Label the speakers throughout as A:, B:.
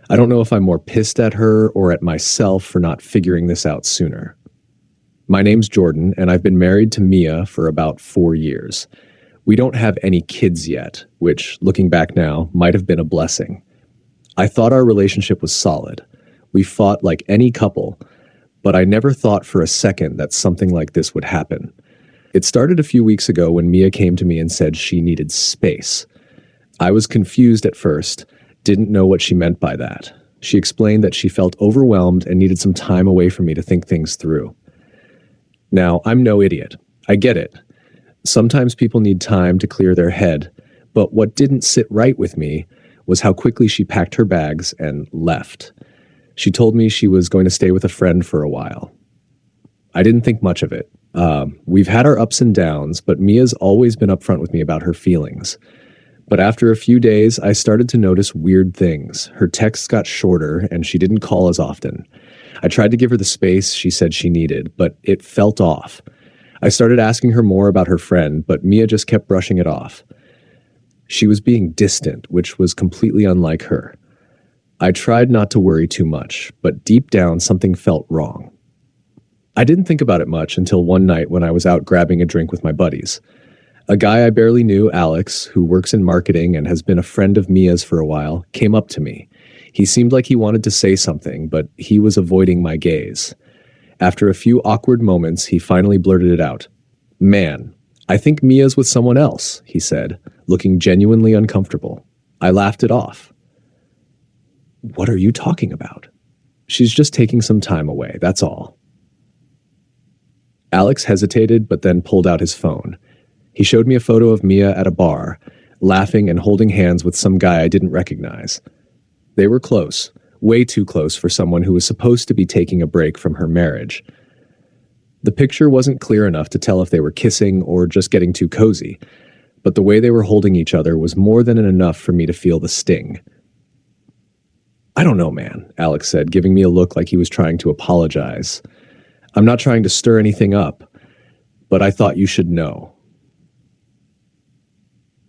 A: I don't know if I'm more pissed at her or at myself for not figuring this out sooner. My name's Jordan, and I've been married to Mia for about 4 years. We don't have any kids yet, which, looking back now, might have been a blessing. I thought our relationship was solid. We fought like any couple, but I never thought for a second that something like this would happen. It started a few weeks ago when Mia came to me and said she needed space. I was confused at first, didn't know what she meant by that. She explained that she felt overwhelmed and needed some time away from me to think things through. Now, I'm no idiot. I get it. Sometimes people need time to clear their head, but what didn't sit right with me was how quickly she packed her bags and left. She told me she was going to stay with a friend for a while. I didn't think much of it. We've had our ups and downs, but Mia's always been upfront with me about her feelings. But after a few days, I started to notice weird things. Her texts got shorter, and she didn't call as often. I tried to give her the space she said she needed, but it felt off. I started asking her more about her friend, but Mia just kept brushing it off. She was being distant, which was completely unlike her. I tried not to worry too much, but deep down something felt wrong. I didn't think about it much until one night when I was out grabbing a drink with my buddies. A guy I barely knew, Alex, who works in marketing and has been a friend of Mia's for a while, came up to me. He seemed like he wanted to say something, but he was avoiding my gaze. After a few awkward moments, he finally blurted it out. "Man, I think Mia's with someone else," he said, looking genuinely uncomfortable. I laughed it off. "What are you talking about?" "She's just taking some time away, that's all." Alex hesitated, but then pulled out his phone. He showed me a photo of Mia at a bar, laughing and holding hands with some guy I didn't recognize. They were close, way too close for someone who was supposed to be taking a break from her marriage. The picture wasn't clear enough to tell if they were kissing or just getting too cozy, but the way they were holding each other was more than enough for me to feel the sting. "I don't know, man," Alex said, giving me a look like he was trying to apologize. "I'm not trying to stir anything up, but I thought you should know."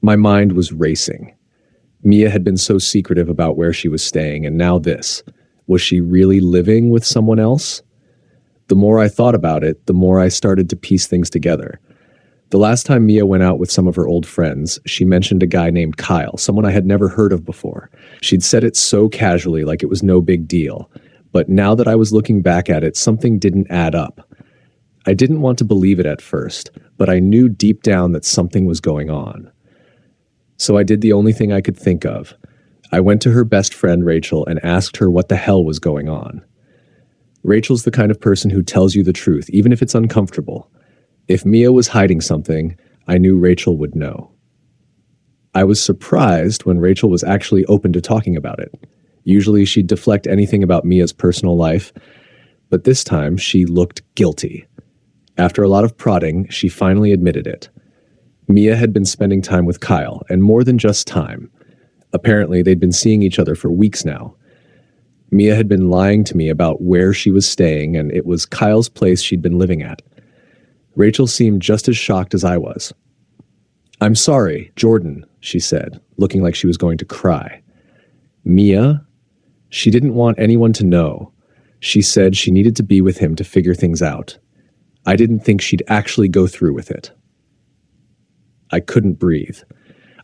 A: My mind was racing. Mia had been so secretive about where she was staying, and now this. Was she really living with someone else? The more I thought about it, the more I started to piece things together. The last time Mia went out with some of her old friends, she mentioned a guy named Kyle, someone I had never heard of before. She'd said it so casually, like it was no big deal. But now that I was looking back at it, something didn't add up. I didn't want to believe it at first, but I knew deep down that something was going on. So I did the only thing I could think of. I went to her best friend, Rachel, and asked her what the hell was going on. Rachel's the kind of person who tells you the truth, even if it's uncomfortable. If Mia was hiding something, I knew Rachel would know. I was surprised when Rachel was actually open to talking about it. Usually she'd deflect anything about Mia's personal life, but this time she looked guilty. After a lot of prodding, she finally admitted it. Mia had been spending time with Kyle, and more than just time. Apparently, they'd been seeing each other for weeks now. Mia had been lying to me about where she was staying, and it was Kyle's place she'd been living at. Rachel seemed just as shocked as I was. "I'm sorry, Jordan," she said, looking like she was going to cry. "Mia? She didn't want anyone to know. She said she needed to be with him to figure things out. I didn't think she'd actually go through with it." I couldn't breathe.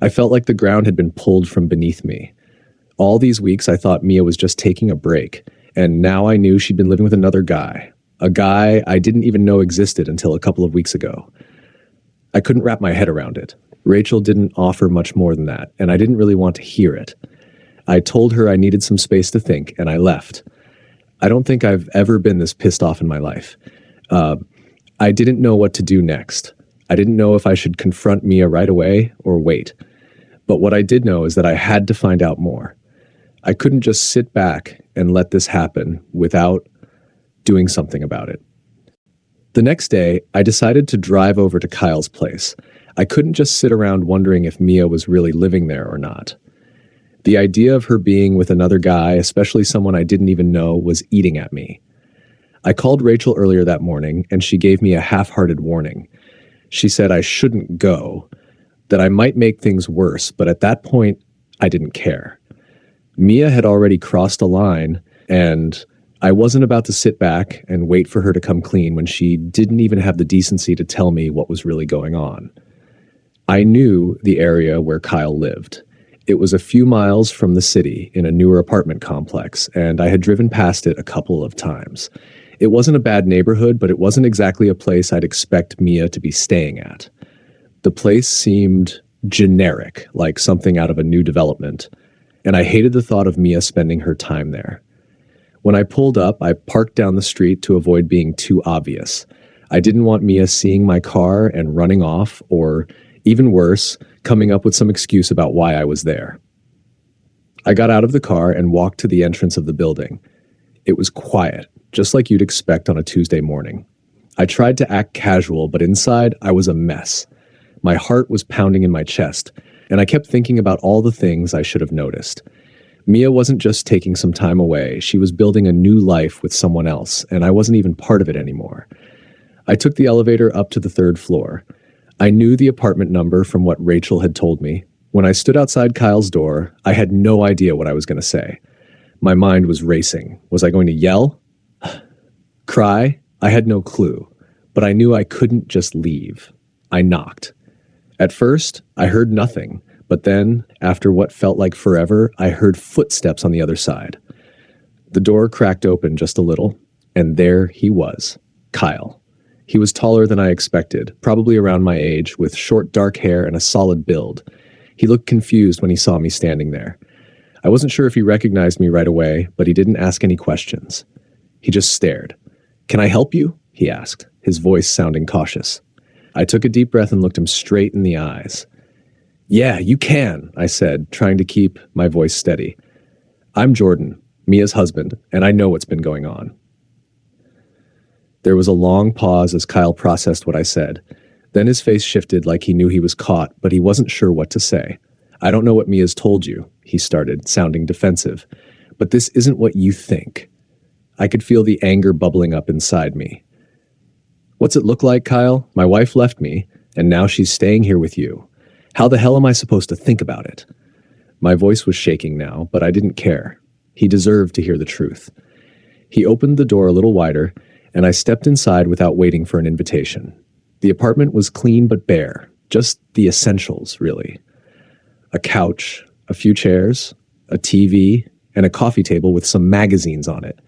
A: I felt like the ground had been pulled from beneath me. All these weeks I thought Mia was just taking a break, and now I knew she'd been living with another guy. A guy I didn't even know existed until a couple of weeks ago. I couldn't wrap my head around it. Rachel didn't offer much more than that, and I didn't really want to hear it. I told her I needed some space to think, and I left. I don't think I've ever been this pissed off in my life. I didn't know what to do next. I didn't know if I should confront Mia right away or wait. But what I did know is that I had to find out more. I couldn't just sit back and let this happen without doing something about it. The next day, I decided to drive over to Kyle's place. I couldn't just sit around wondering if Mia was really living there or not. The idea of her being with another guy, especially someone I didn't even know, was eating at me. I called Rachel earlier that morning, and she gave me a half-hearted warning. She said I shouldn't go, that I might make things worse, but at that point, I didn't care. Mia had already crossed a line, and I wasn't about to sit back and wait for her to come clean when she didn't even have the decency to tell me what was really going on. I knew the area where Kyle lived. It was a few miles from the city in a newer apartment complex, and I had driven past it a couple of times. It wasn't a bad neighborhood, but it wasn't exactly a place I'd expect Mia to be staying at. The place seemed generic, like something out of a new development, and I hated the thought of Mia spending her time there. When I pulled up, I parked down the street to avoid being too obvious. I didn't want Mia seeing my car and running off, or even worse, coming up with some excuse about why I was there. I got out of the car and walked to the entrance of the building. It was quiet, just like you'd expect on a Tuesday morning. I tried to act casual, but inside I was a mess. My heart was pounding in my chest, and I kept thinking about all the things I should have noticed. Mia wasn't just taking some time away, she was building a new life with someone else, and I wasn't even part of it anymore. I took the elevator up to the third floor. I knew the apartment number from what Rachel had told me. When I stood outside Kyle's door, I had no idea what I was going to say. My mind was racing. Was I going to yell? Cry? I had no clue, but I knew I couldn't just leave. I knocked. At first, I heard nothing, but then, after what felt like forever, I heard footsteps on the other side. The door cracked open just a little, and there he was, Kyle. He was taller than I expected, probably around my age, with short dark hair and a solid build. He looked confused when he saw me standing there. I wasn't sure if he recognized me right away, but he didn't ask any questions. He just stared. "Can I help you?" he asked, his voice sounding cautious. I took a deep breath and looked him straight in the eyes. "Yeah, you can," I said, trying to keep my voice steady. "I'm Jordan, Mia's husband, and I know what's been going on." There was a long pause as Kyle processed what I said. Then his face shifted like he knew he was caught, but he wasn't sure what to say. "I don't know what Mia's told you," he started, sounding defensive. "But this isn't what you think." I could feel the anger bubbling up inside me. "What's it look like, Kyle? My wife left me, and now she's staying here with you. How the hell am I supposed to think about it?" My voice was shaking now, but I didn't care. He deserved to hear the truth. He opened the door a little wider, and I stepped inside without waiting for an invitation. The apartment was clean but bare, just the essentials, really. A couch, a few chairs, a TV, and a coffee table with some magazines on it.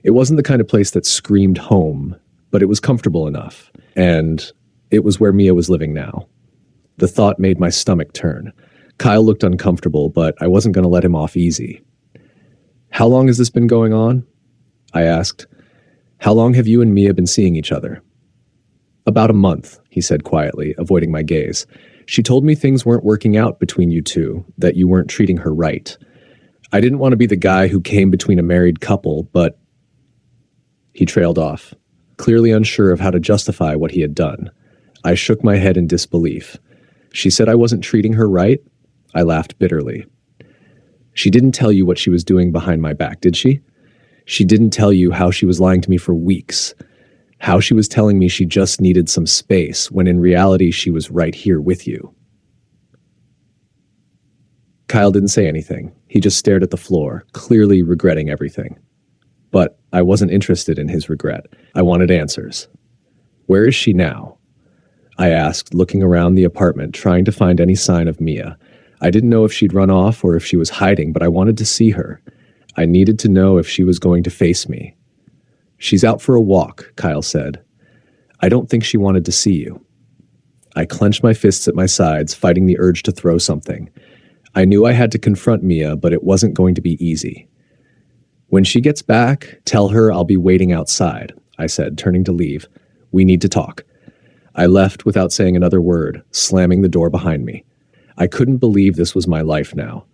A: It wasn't the kind of place that screamed home, but it was comfortable enough, and it was where Mia was living now. The thought made my stomach turn. Kyle looked uncomfortable, but I wasn't going to let him off easy. "How long has this been going on?" I asked. "How long have you and Mia been seeing each other?" "About a month," he said quietly, avoiding my gaze. "She told me things weren't working out between you two, that you weren't treating her right. I didn't want to be the guy who came between a married couple, but..." He trailed off, clearly unsure of how to justify what he had done. I shook my head in disbelief. "She said I wasn't treating her right?" I laughed bitterly. "She didn't tell you what she was doing behind my back, did she? She didn't tell you how she was lying to me for weeks, how she was telling me she just needed some space, when in reality she was right here with you." Kyle didn't say anything. He just stared at the floor, clearly regretting everything. But I wasn't interested in his regret. I wanted answers. "Where is she now?" I asked, looking around the apartment, trying to find any sign of Mia. I didn't know if she'd run off or if she was hiding, but I wanted to see her. I needed to know if she was going to face me. "She's out for a walk," Kyle said. "I don't think she wanted to see you." I clenched my fists at my sides, fighting the urge to throw something. I knew I had to confront Mia, but it wasn't going to be easy. "When she gets back, tell her I'll be waiting outside," I said, turning to leave. "We need to talk." I left without saying another word, slamming the door behind me. I couldn't believe this was my life now.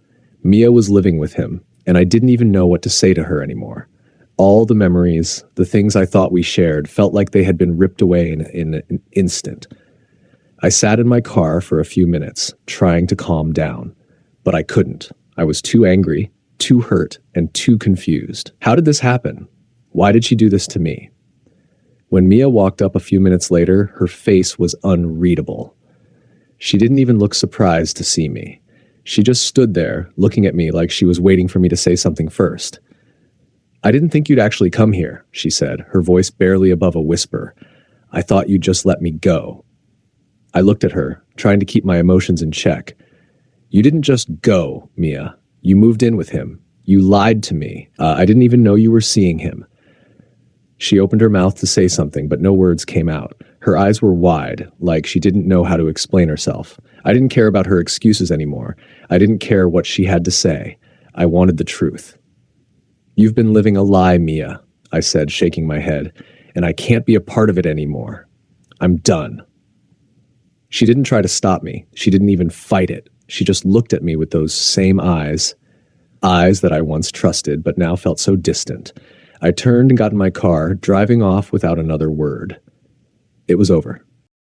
A: Mia was living with him, and I didn't even know what to say to her anymore. All the memories, the things I thought we shared, felt like they had been ripped away in an instant. I sat in my car for a few minutes, trying to calm down, but I couldn't. I was too angry, too hurt, and too confused. How did this happen? Why did she do this to me? When Mia walked up a few minutes later, her face was unreadable. She didn't even look surprised to see me. She just stood there, looking at me like she was waiting for me to say something first. I didn't think you'd actually come here, she said, her voice barely above a whisper. I thought you'd just let me go. I looked at her, trying to keep my emotions in check. You didn't just go, Mia. You moved in with him. You lied to me. I didn't even know you were seeing him. She opened her mouth to say something, but no words came out. Her eyes were wide, like she didn't know how to explain herself. I didn't care about her excuses anymore. I didn't care what she had to say. I wanted the truth. You've been living a lie, Mia, I said, shaking my head, and I can't be a part of it anymore. I'm done. She didn't try to stop me. She didn't even fight it. She just looked at me with those same eyes that I once trusted but now felt so distant. I turned and got in my car, driving off without another word. It was over.